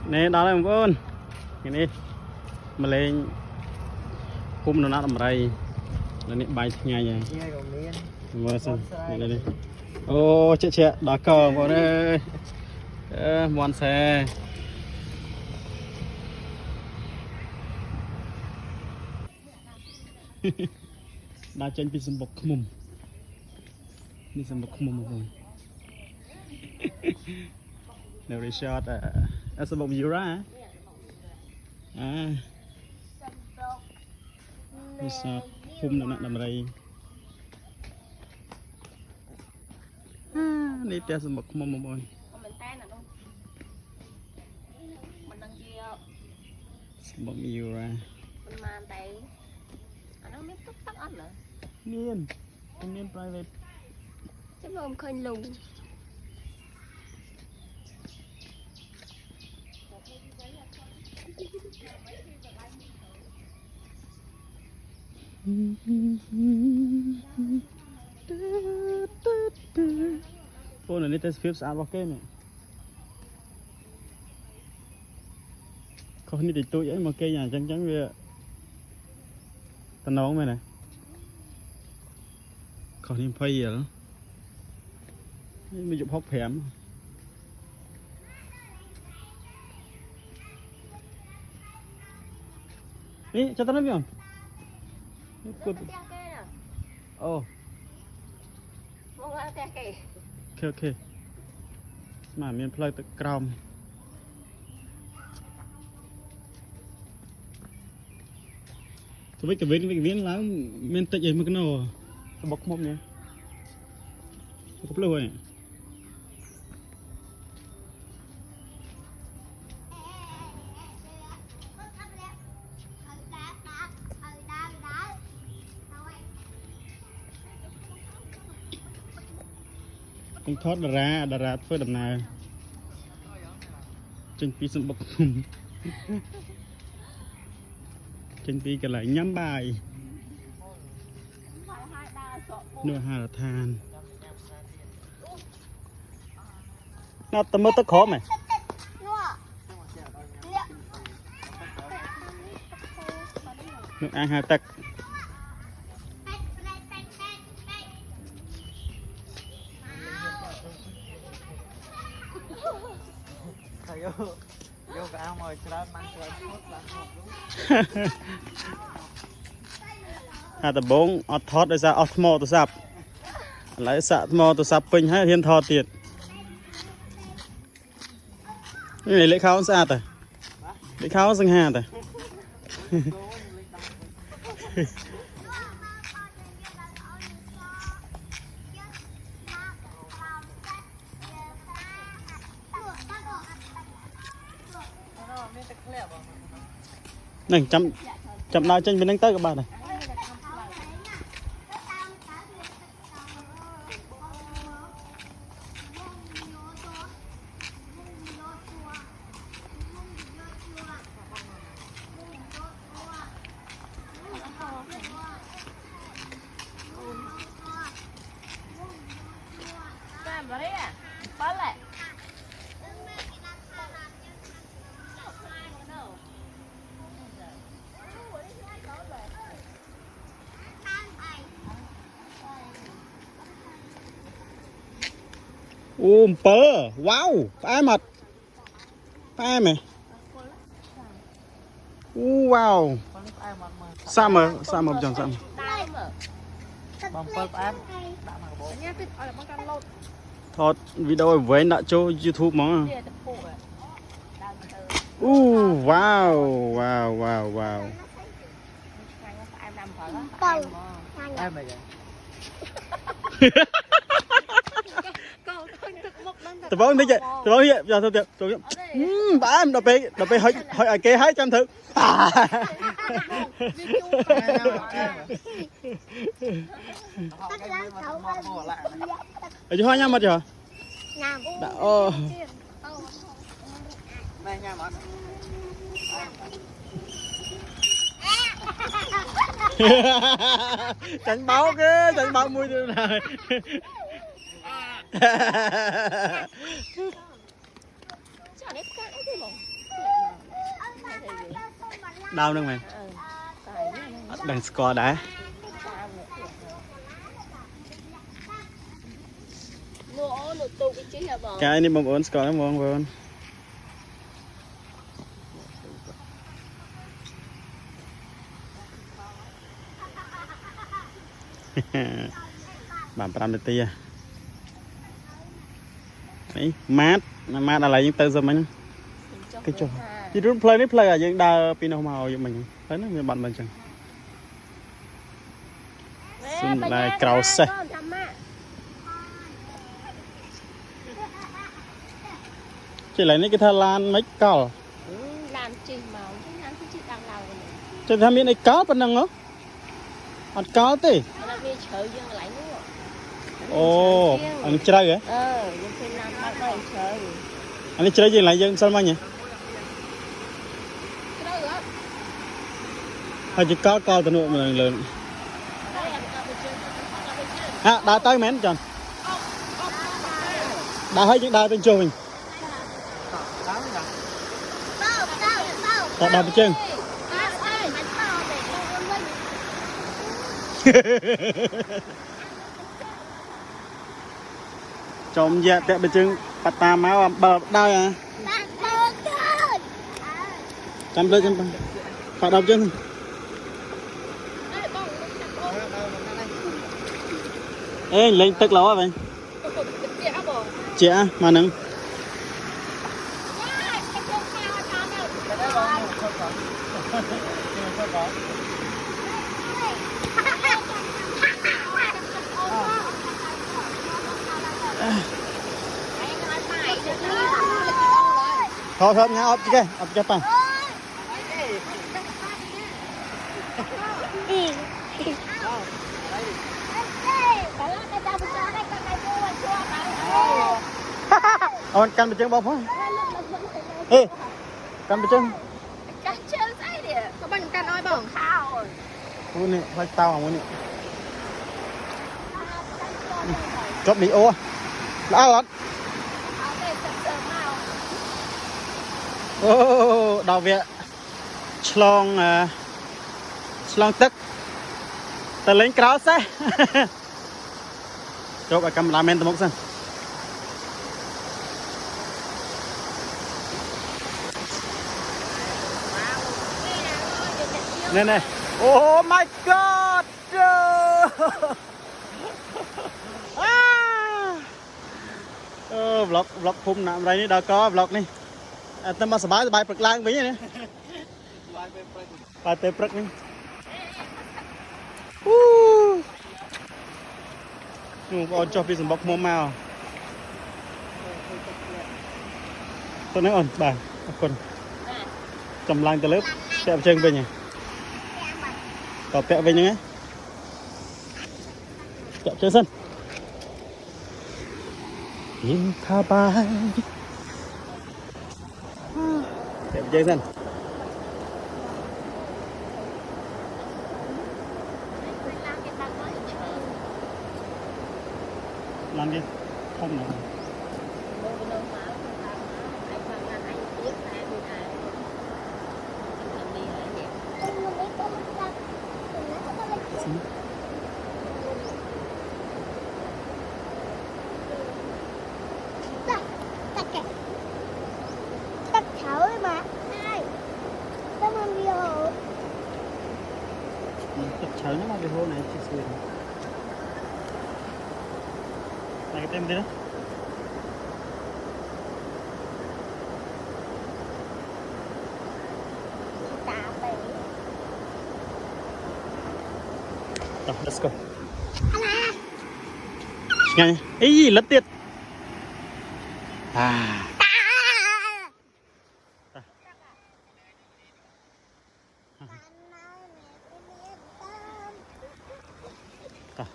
nè đó là một con cái này mà lên cung nó nát ở đây là nè bay ngay vậy vừa xem đây đây ô chị đá cờ vào đây mòn xe đá chân bị sầm bọc mồm đi sầm bọc mồm rồi nếu đi shot sầm bọc nhiều ra đi shot khum nó nặng nằm đây đi theo sầm bọc mồm rồi sầm bọc nhiều ra niên private chứ không khơi lùng ô này test phim sao ok này không đi tôi vậy mà cây nhà trắng trắng về ta nấu mày này còn thêm phay gì đó mới dùng hốc hẻm đi cho tao nói không oh ok mà miền plei tự còng tôi biết cái viên lắm miền tây gì mà cái nào bọc mồm nhỉ có plei vậy không thoát đà ra phơi đầm nào trên pi sân bọc trên pi cái lại nhắm bài nửa hà là than nó tao mới tao khó mày nước ăn hà tắc vô cái ao mồi cho mang tờ bốn thoát ra mò tôi sập lấy sạ mò tôi sập pin hay hiên thò tiền này lấy khao xa tờ lấy khao sang hà tờ này chậm nào trên bên đánh tới các bạn này pơ wow ai mặt ai mày wow sao mà chẳng sao thoát video với đã cho YouTube mà wow em mày tụi bóng thấy vậy giờ thôi tiệp bà em đập bê hỏi ai kê 200 thử ở chỗ hoa nhâm mà chưa đã này nha mọi tránh báo mùi như này đau nâng mày đằng score đã cái này bông ổn score nó bông ổn bạn làm được tia đấy mát mát là những từ rồi mình cái chỗ chỉ rút play nít play à những đa pino màu như mình thấy nó bạn mình chẳng xin lại cầu xe chỉ lấy cái thà lan mấy cào làm chi màu chứ đang làm cho tham miếng này cá bên năng nó ăn cá thế ồ anh chơi vậy anh chơi gì lại dân sao mà nhỉ hay chỉ có từ nụ mình lớn à đá tới mến chọn đá hay những đá bên chỗ mình đá bên chân chồng dạ tẹt bên chân bắt ta máu bờ đau à chăm lên chăm phải đau chân ê lên tức lỗ vậy chị mà nâng thôi thôi nha ốp cái bằng ôn căn bên chân bông quá ê căn bên chân có bằng căn oi bỏng khao rồi ui nè phải tao à nè chốt bị ô đã lắm ô đào viện slong tức ta lấy cáo xe chốt ở camera men tao mốc xem nè nè oh my god vlog phun nằm đây ní đâu có vlog ní tâm mà sờ bài bật lang với nhá bài tê bật ní ôn cho phi sầm bọc mồm màu tôi nói ôn bà con cầm lang từ lớp tẹo chân về nhỉ tẹo về nhá tẹo chân sân yên tha bài tẹo chân sân làm đi không nào chở nó vào cái hố này chỉ xuyên này cái tem đi đó rồi let's go ngay ý lật tiệt à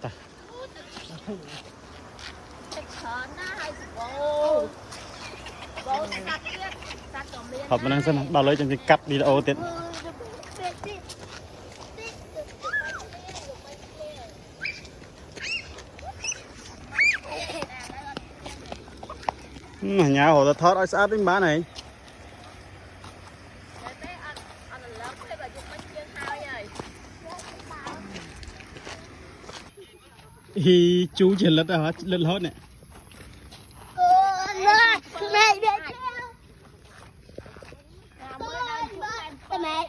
ta hợp mà đang xem bao lấy cho cắt đi đâu tiện nhà hồ ta thoát ai sát đến bán này He chú chỉ lật hả? Lật hết nè. Mẹ đi mẹ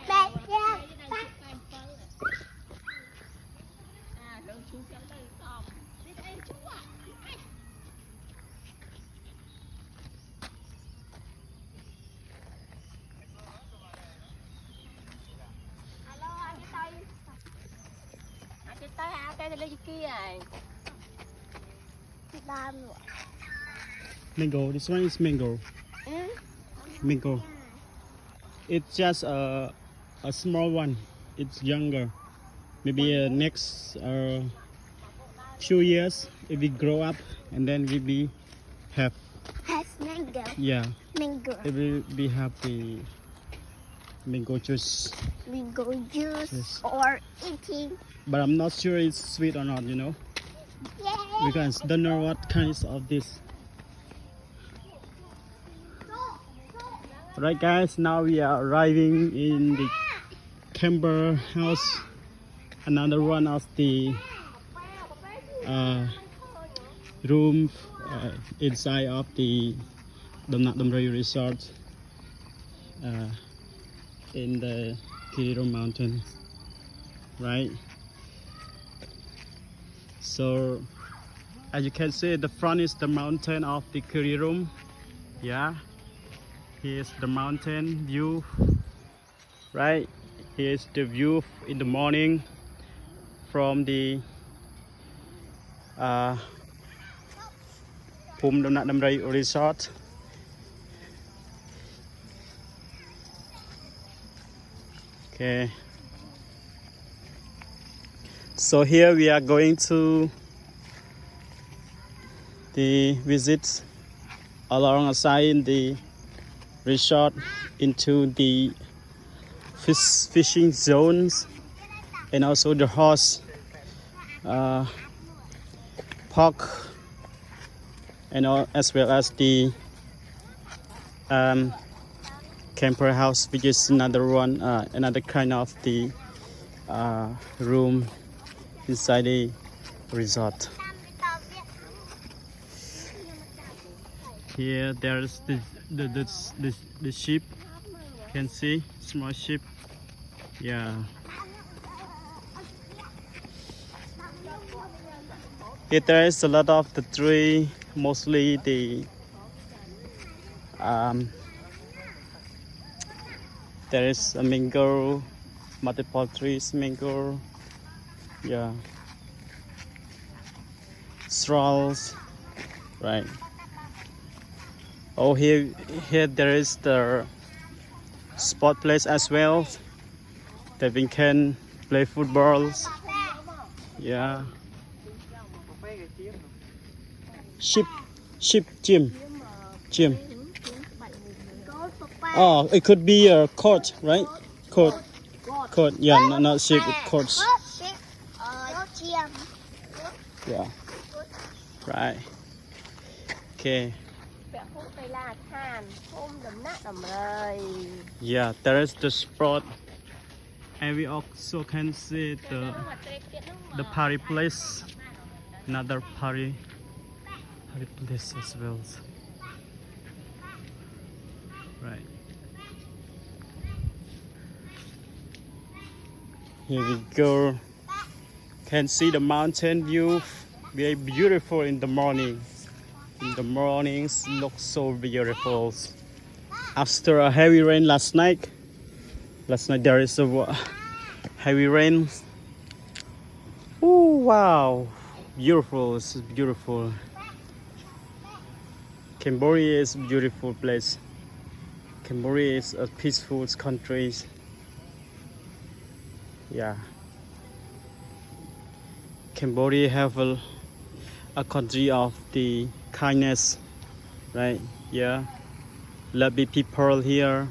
cái tay áo cái lên kia này Mango. This one is mango. Mango. It's just a small one. It's younger. Maybe next few years, if we grow up, and then we be have has mango yeah, mango it will be have the mango juice. mango juice Yes. or eating But I'm not sure it's sweet or not. You know, because don't know what kinds of this. Right, guys. Now we are arriving in the Camber house. Another one of the room inside of the Dom Nhat Dam Ray Resort in the Kirirom Mountains, right? So as you can see, the front is the mountain of the Kirirom. Yeah, here's the mountain view, right? Here's the view in the morning from the Phum Dom Nhat Dam Ray Resort. Okay, so here we are going to the visit alongside the resort into the fishing zones and also the horse park, and as well as the camper house, which is another one, another kind of the room inside the resort. Here there's the ship. You can see small ship. Yeah. Here there is a lot of the tree, mostly the there is a mango, multiple trees, mango, yeah, straws, right? Oh, here there is the sport place as well, that we can play footballs. Yeah. Ship gym. Oh, it could be a court, right? Court. Yeah, not ship, it's court. Yeah. Right. Okay. Yeah, there is the spot, and we also can see the party place, another party place as well. Right. Here we go. Can see the mountain view, very beautiful in the morning. In the mornings, look so beautiful. After a heavy rain last night there is a heavy rain. Oh wow, beautiful! It's beautiful. Cambodia is a beautiful place. Cambodia is a peaceful country. Yeah. Cambodia have a country of the kindness, right? Yeah. Lovely people here.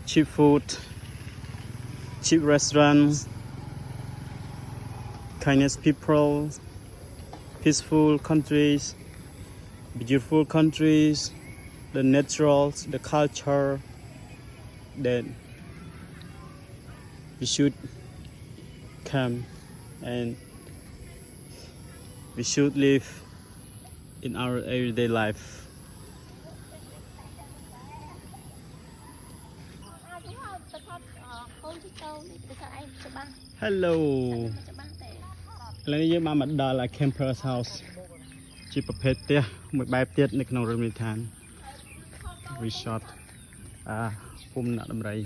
Cheap food, cheap restaurants, kindness people, peaceful countries, beautiful countries, the naturals, the culture that we should come and we should live in our everyday life. Hello ឥឡូវនេះយើងបានមកដល់ Camper's House ជាប្រភេទផ្ទះមួយបែបទៀតនៅក្នុងរមណីយដ្ឋាន Resort ភូមិអ្នកដំរី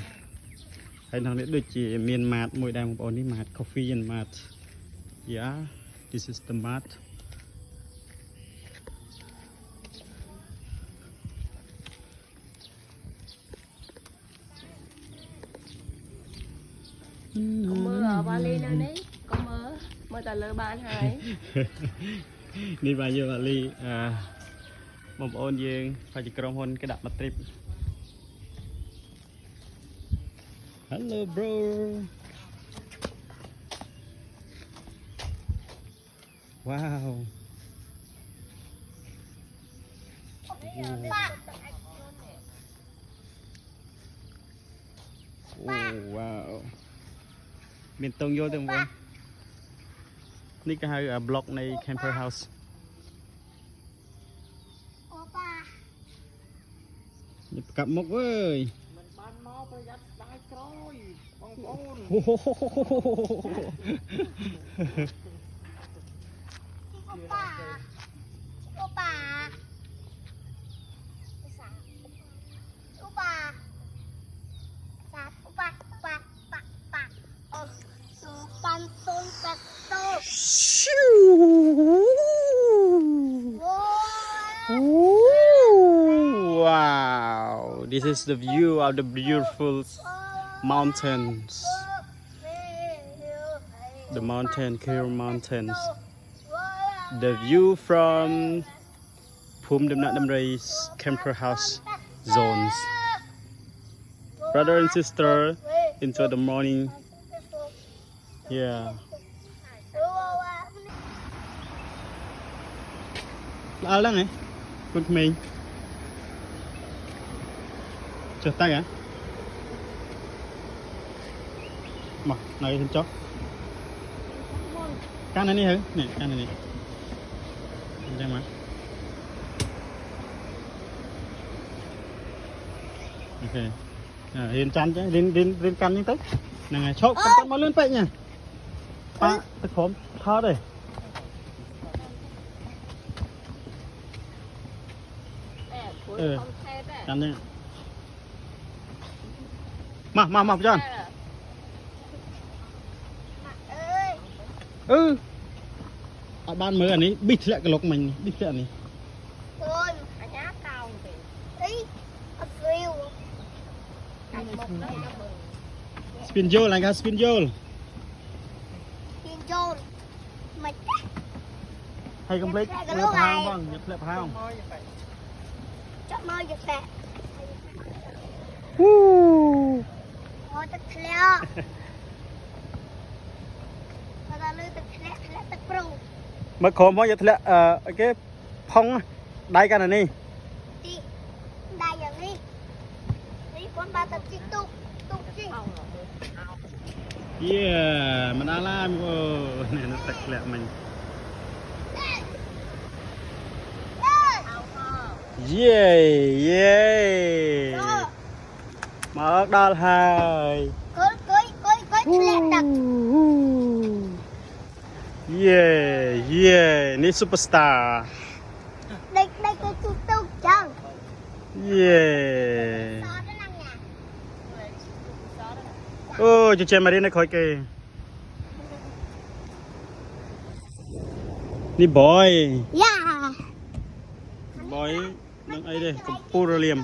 ហើយនៅនេះដូចជាមានម៉ាតមួយដែរបងប្អូននេះម៉ាត Coffee and Mat Yeah this is the mat mưa ở Bali nơi này có mưa tà lơ ban hai នេះបាទយើងបាលីបងប្អូនយើងហើយជាក្រុមហ៊ុនគេដាក់មក trip Hello bro Wow Wow មានតងយកទៅបងប្អូននេះគេហៅ block នៃ Camper House នេះប្រកាប់មុខអើយ មិនបានមកប្រយ័ត្នស្ដាយក្រោយបងប្អូន Wow, this is the view of the beautiful mountains. The mountain, Kir Mountains. The view from Phum Dam Nat Dam Rai's Camper House zones. Brother and sister, enjoy the morning. Yeah. Ở đó này, con mình. Chờ tay hả? Mà, này thêm chó. Can này đi hả? Nè, can này nè. Đây mà. Ok. Hiền chăn chứ, lên can những tới. Này, chốt, con mau lên vậy nha. Ba, tôi khóm, thó đây. Can đây. Mà John. Ban mới ở ní bịt lại cái lọc mình, bịt lại này. Spin vô lại cái spin vô. Hay complete lợp hang không? Nhập lợp hang không? Chắc mơ giật nè. Ôi thật lẹ. Mà ta lưu thật lẹ thật pro. Mà khóm hóa giật lẹ cái phong đai cái này đi. Đi. Đai giờ đi. Đi con ba tập chi tục chi. Yeah, mình đã làm rồi. Này nó thật lẹ mình. Yeah. Mở đal hai. Coi lẹ đặc. Yeah, ní superstar. Đây cái chi tục chẳng. Yeah. Ô, cho mà đi nó khỏi kì. Ní boy. Yeah. Boy, nâng ấy đây, cầm pura liềm.